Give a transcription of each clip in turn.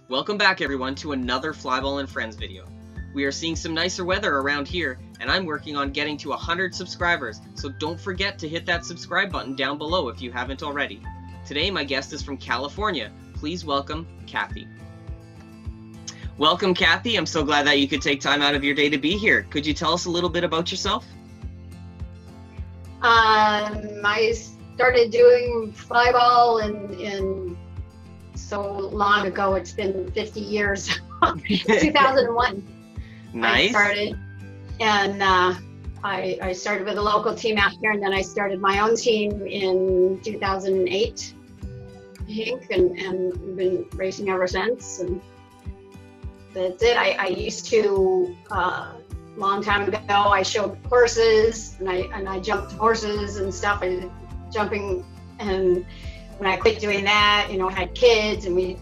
Welcome back everyone to another Flyball and Friends video. We are seeing some nicer weather around here, and I'm working on getting to 100 subscribers, so don't forget to hit that subscribe button down below if you haven't already. Today my guest is from California. Please welcome Kathy. Welcome Kathy, I'm so glad that you could take time out of your day to be here. Could you tell us a little bit about yourself? I started doing flyball in so long ago, it's been 50 years, 2001. Nice. I started, and I started with a local team out here, and then I started my own team in 2008, I think, and we've been racing ever since, and that's it. I used to, long time ago, I showed horses, and I jumped horses and stuff, jumping, and when I quit doing that, you know, I had kids, and we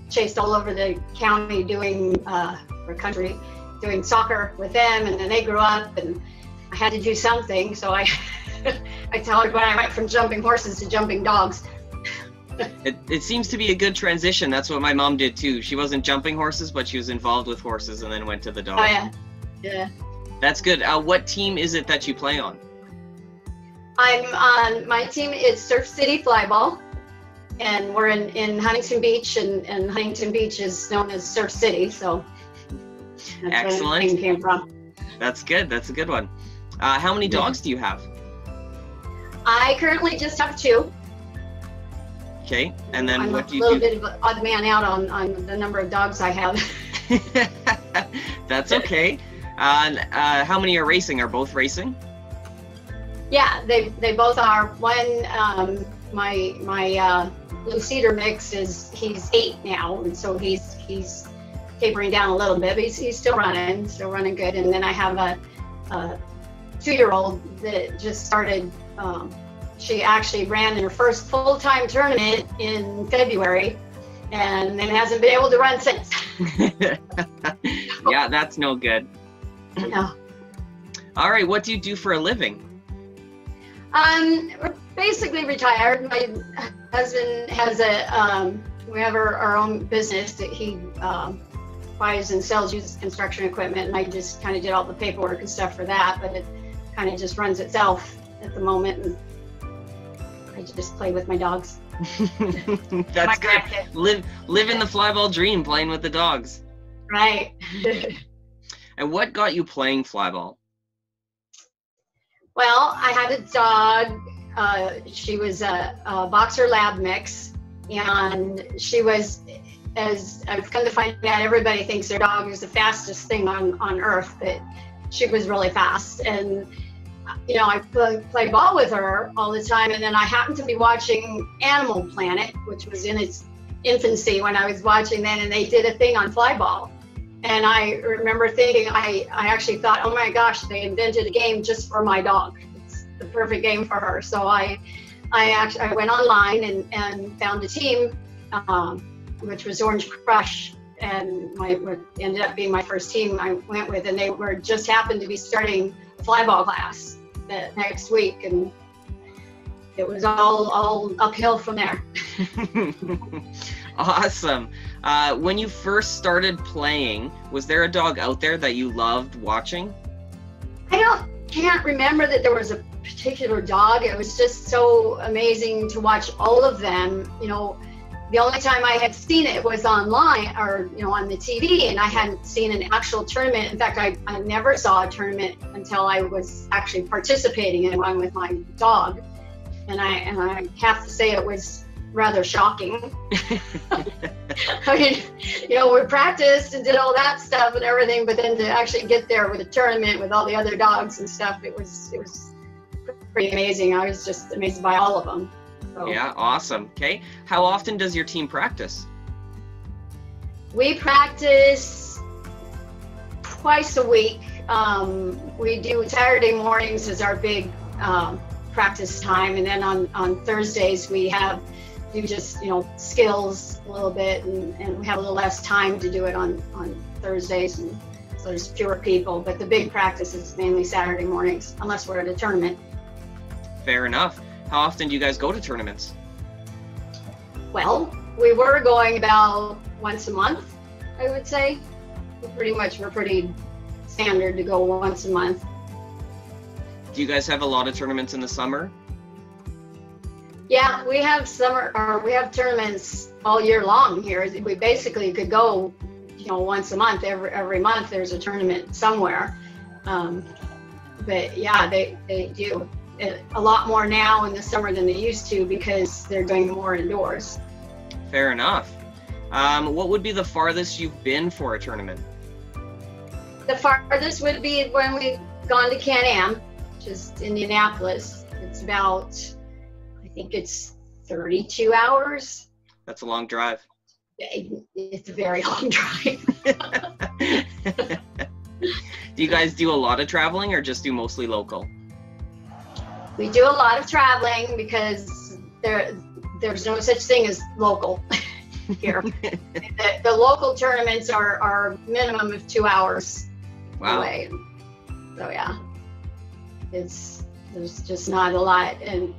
chased all over the county doing, or country, doing soccer with them, and then they grew up, and I had to do something, so I tell everybody I went from jumping horses to jumping dogs. It seems to be a good transition. That's what my mom did too. She wasn't jumping horses, but she was involved with horses and then went to the dogs. Oh yeah, yeah. That's good. What team is it that you play on? I'm on, my team is Surf City Flyball, and we're in Huntington Beach, and Huntington Beach is known as Surf City, so that's excellent. where the name came from. That's good. That's a good one. How many dogs do you have? I currently just have 2. Okay, and then I'm what do you do? I'm do? a little bit of an odd man out on the number of dogs I have. That's okay. How many are racing? Are both racing? Yeah, they both are. One, my blue cedar mix he's 8 now, and so he's tapering down a little bit, but he's still running good. And then I have a 2-year-old that just started. She actually ran in her first full-time tournament in February, and then hasn't been able to run since. Yeah, that's no good. No. All right, what do you do for a living? We're basically retired. My husband has we have our own business that he buys and sells used construction equipment, and I just kind of did all the paperwork and stuff for that, but it kind of just runs itself at the moment, and I just play with my dogs. That's good. Living the flyball dream, playing with the dogs. Right. And what got you playing flyball? Well, I had a dog. She was a boxer lab mix, and she was, as I've come to find out, everybody thinks their dog is the fastest thing on earth, but she was really fast. And you know, I played ball with her all the time, and then I happened to be watching Animal Planet, which was in its infancy when I was watching that, and they did a thing on flyball. And I remember thinking, I actually thought, oh my gosh, they invented a game just for my dog. It's the perfect game for her. So I went online and found a team, which was Orange Crush, and what ended up being my first team I went with, and they just happened to be starting a flyball class that next week, and it was all uphill from there. Awesome. When you first started playing, was there a dog out there that you loved watching? I can't remember that there was a particular dog. It was just so amazing to watch all of them. You know, the only time I had seen it was online, or you know, on the TV, and I hadn't seen an actual tournament. In fact, I never saw a tournament until I was actually participating in one with my dog, and I have to say it was rather shocking. I mean, you know, we practiced and did all that stuff and everything, but then to actually get there with a tournament with all the other dogs and stuff, it was pretty amazing. I was just amazed by all of them. So, yeah, awesome. Okay, how often does your team practice? We practice twice a week. We do Saturday mornings as our big practice time, and then on Thursdays we do just, you know, skills a little bit, and we have a little less time to do it on Thursdays, and so there's fewer people, but the big practice is mainly Saturday mornings, unless we're at a tournament. Fair enough. How often do you guys go to tournaments? Well, we were going about once a month, I would say. We're pretty standard to go once a month. Do you guys have a lot of tournaments in the summer? Yeah, we have tournaments all year long here. We basically could go, once a month. Every month there's a tournament somewhere. But yeah, they do a lot more now in the summer than they used to because they're doing more indoors. Fair enough. What would be the farthest you've been for a tournament? The farthest would be when we've gone to Can-Am, which is Indianapolis. It's about, I think it's 32 hours. That's a long drive. It's a very long drive. Do you guys do a lot of traveling or just do mostly local? We do a lot of traveling because there's no such thing as local here. The local tournaments are minimum of 2 hours away. So yeah, there's just not a lot. And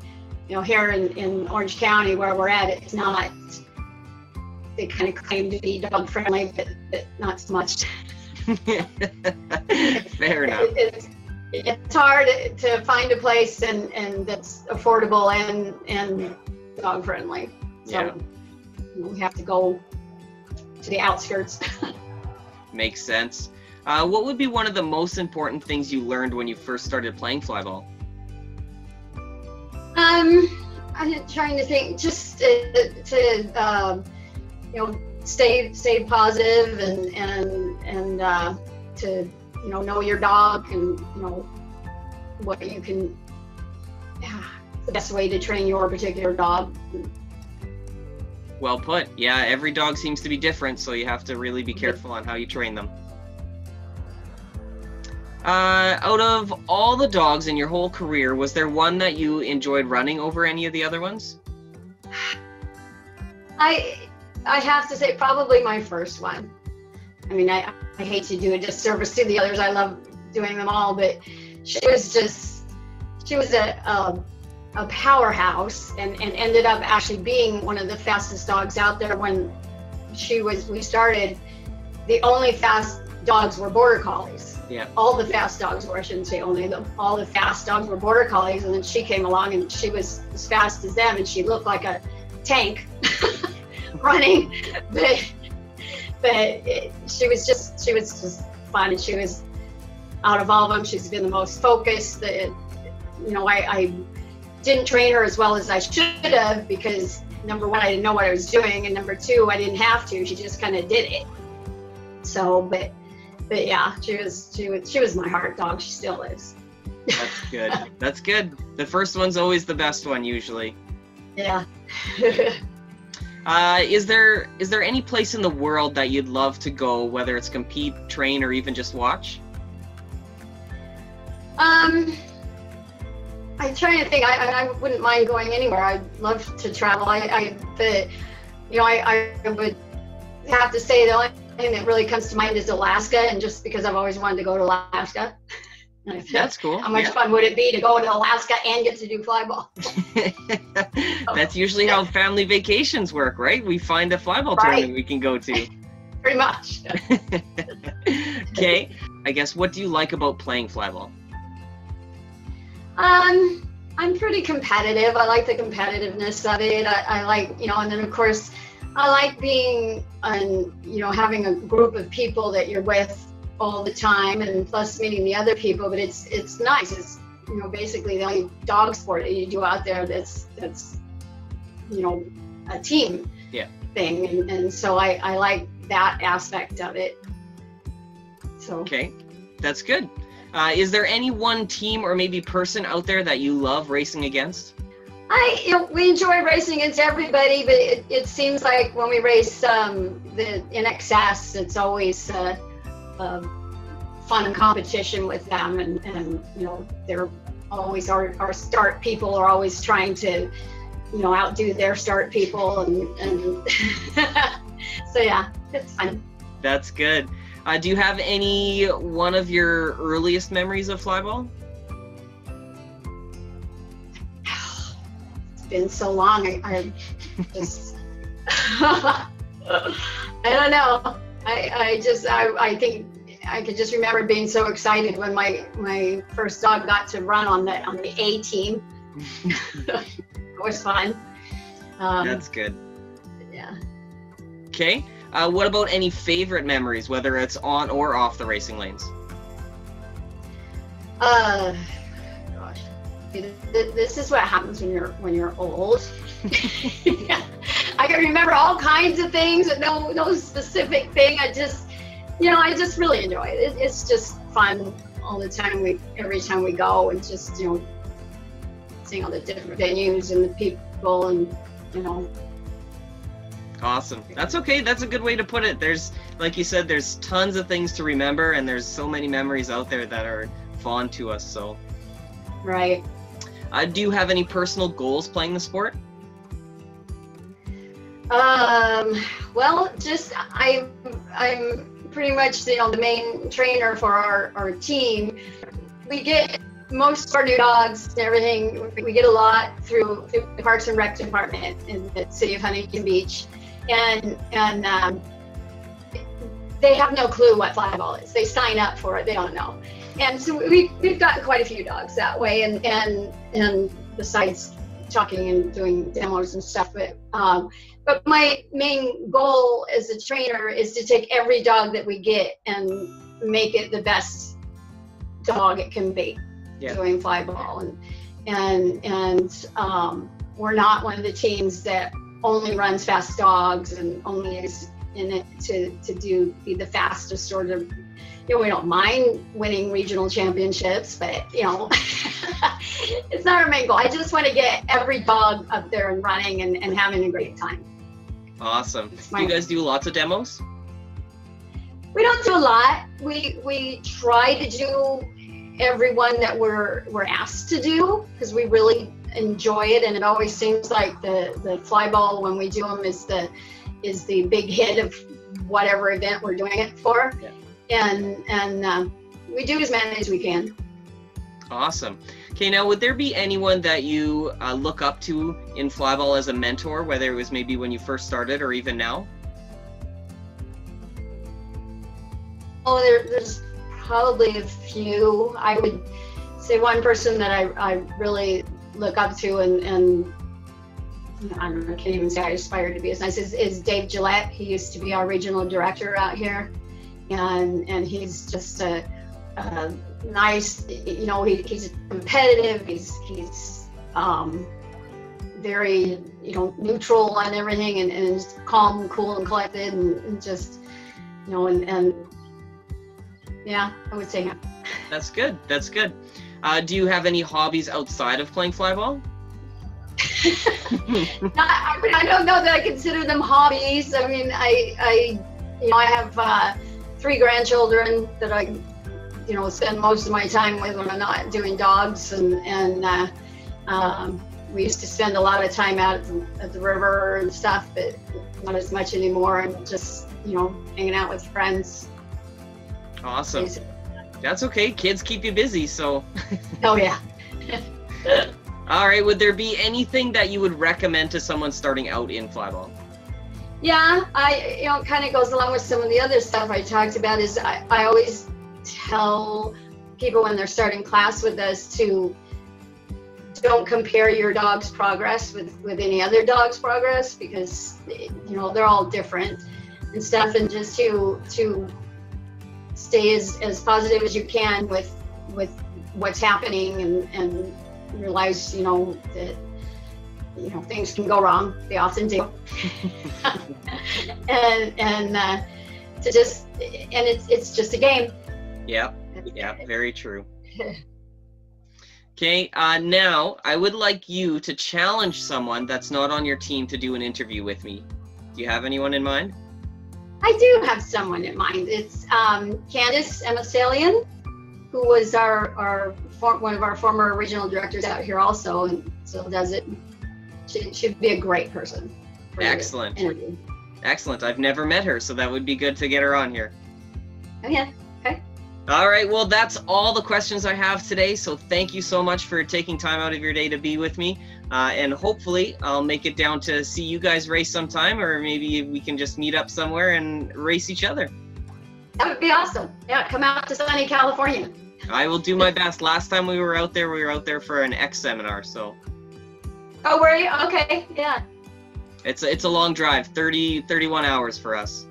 here in Orange County where we're at, it's not. They kind of claim to be dog friendly, but not so much. Fair enough. It's hard to find a place and that's affordable and dog friendly. So yeah. We have to go to the outskirts. Makes sense. What would be one of the most important things you learned when you first started playing flyball? I'm trying to think. Just to stay positive and to know your dog and what you can. The best way to train your particular dog. Well put. Yeah, every dog seems to be different, so you have to really be careful on how you train them. Out of all the dogs in your whole career, was there one that you enjoyed running over any of the other ones? I have to say probably my first one. I mean, I hate to do a disservice to the others. I love doing them all, but she was a powerhouse and ended up actually being one of the fastest dogs out there when we started. The only fast dogs were border collies. Yeah. All the fast dogs were, I shouldn't say only, all the fast dogs were border collies, and then she came along and she was as fast as them and she looked like a tank running, but she was just fun, and she was out of all of them, she's been the most focused. I didn't train her as well as I should have because number one, I didn't know what I was doing, and number two, I didn't have to. She just kind of did it. So, but yeah, she was my heart dog. She still is. That's good. That's good. The first one's always the best one usually. Yeah. Is there any place in the world that you'd love to go, whether it's compete, train, or even just watch? I'm trying to think. I wouldn't mind going anywhere. I'd love to travel. I would have to say the only thing that really comes to mind is Alaska, and just because I've always wanted to go to Alaska. That's cool. How much fun would it be to go to Alaska and get to do flyball? That's usually how family vacations work, right? We find a flyball tournament we can go to. Pretty much. Okay. I guess, what do you like about playing flyball? I'm pretty competitive. I like the competitiveness of it. I like, and then of course, I like being, having a group of people that you're with all the time, and plus meeting the other people. But it's nice. It's basically the only dog sport that you do out there that's a team thing, and so I like that aspect of it. So okay, that's good. Is there any one team or maybe person out there that you love racing against? We enjoy racing against everybody, but it seems like when we race in excess, it's always fun competition with them, and they're always our start people are always trying to outdo their start people, and so yeah, it's fun. That's good. Do you have any one of your earliest memories of flyball? It's been so long. I just I don't know. I think I could just remember being so excited when my first dog got to run on the A team. It was fun. That's good. Yeah. Okay. What about any favorite memories, whether it's on or off the racing lanes? Gosh, this is what happens when you're old. I can remember all kinds of things, but no specific thing. I just really enjoy it. It's just fun all the time. Every time we go, and just seeing all the different venues and the people, and Awesome. That's okay. That's a good way to put it. There's, like you said, there's tons of things to remember, and there's so many memories out there that are fond to us. So, right. Do you have any personal goals playing the sport? Well, just I'm pretty much the main trainer for our team. We get most of our new dogs and everything. We get a lot through the Parks and Rec department in the city of Huntington Beach, and they have no clue what flyball is. They sign up for it, they don't know. And so we've gotten quite a few dogs that way, and besides talking and doing demos and stuff, but my main goal as a trainer is to take every dog that we get and make it the best dog it can be. Yeah. Doing flyball, and we're not one of the teams that only runs fast dogs and only is in it to be the fastest sort of. We don't mind winning regional championships, but it's not our main goal. I just want to get every dog up there and running and having a great time. Awesome. Do you guys do lots of demos? We don't do a lot. We try to do everyone that we're asked to do, because we really enjoy it, and it always seems like the flyball, when we do them, is the big hit of whatever event we're doing it for. Yeah. And we do as many as we can. Awesome. Okay, now would there be anyone that you look up to in flyball as a mentor, whether it was maybe when you first started or even now? Oh, there's probably a few. I would say one person that I really look up to, and I don't know, I can't even say I aspire to be as nice, is Dave Gillette. He used to be our regional director out here, and he's just a nice, he's competitive, he's very, neutral on everything, and just calm, cool, and collected, and just, and yeah, I would say him. That's good. That's good. Do you have any hobbies outside of playing flyball? I don't know that I consider them hobbies. I mean, I have 3 grandchildren that I, spend most of my time with when I'm not doing dogs, and we used to spend a lot of time out at the river and stuff, but not as much anymore. I'm just, hanging out with friends. Awesome. That's okay. Kids keep you busy, so. Oh, yeah. All right. Would there be anything that you would recommend to someone starting out in flyball? Yeah, it kind of goes along with some of the other stuff I talked about. Is I always tell people when they're starting class with us to don't compare your dog's progress with any other dog's progress, because they're all different and stuff, and just to stay as positive as you can with what's happening, and realize that things can go wrong. They often do. and to just, and it's just a game. Yeah, very true. Okay, now I would like you to challenge someone that's not on your team to do an interview with me. Do you have anyone in mind? I do have someone in mind. It's Candace Emisalian, who was one of our former regional directors out here also, and still does it. She'd be a great person. Excellent. Interview. Excellent. I've never met her, so that would be good to get her on here. Oh, yeah. Okay. All right. Well, that's all the questions I have today. So thank you so much for taking time out of your day to be with me. And hopefully I'll make it down to see you guys race sometime, or maybe we can just meet up somewhere and race each other. That would be awesome. Yeah, come out to sunny California. I will do my best. Last time we were out there for an X seminar, so. Oh, were you? Okay, yeah. It's a long drive, 31 hours for us.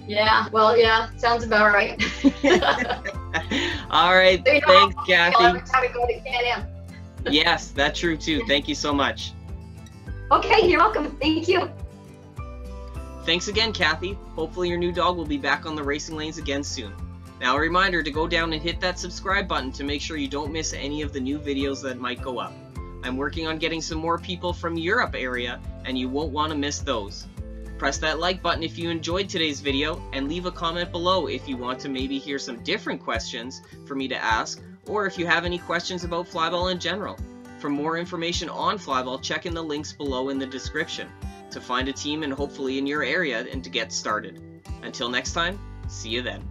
Yeah, well, yeah, sounds about right. All right, So, thanks, Kathy. Every time we go to Can-Am. Yes, that's true too. Thank you so much. Okay, you're welcome. Thank you. Thanks again, Kathy. Hopefully your new dog will be back on the racing lanes again soon. Now a reminder to go down and hit that subscribe button to make sure you don't miss any of the new videos that might go up. I'm working on getting some more people from Europe area, and you won't want to miss those. Press that like button if you enjoyed today's video, and leave a comment below if you want to maybe hear some different questions for me to ask, or if you have any questions about flyball in general. For more information on flyball, check in the links below in the description to find a team and hopefully in your area and to get started. Until next time, see you then.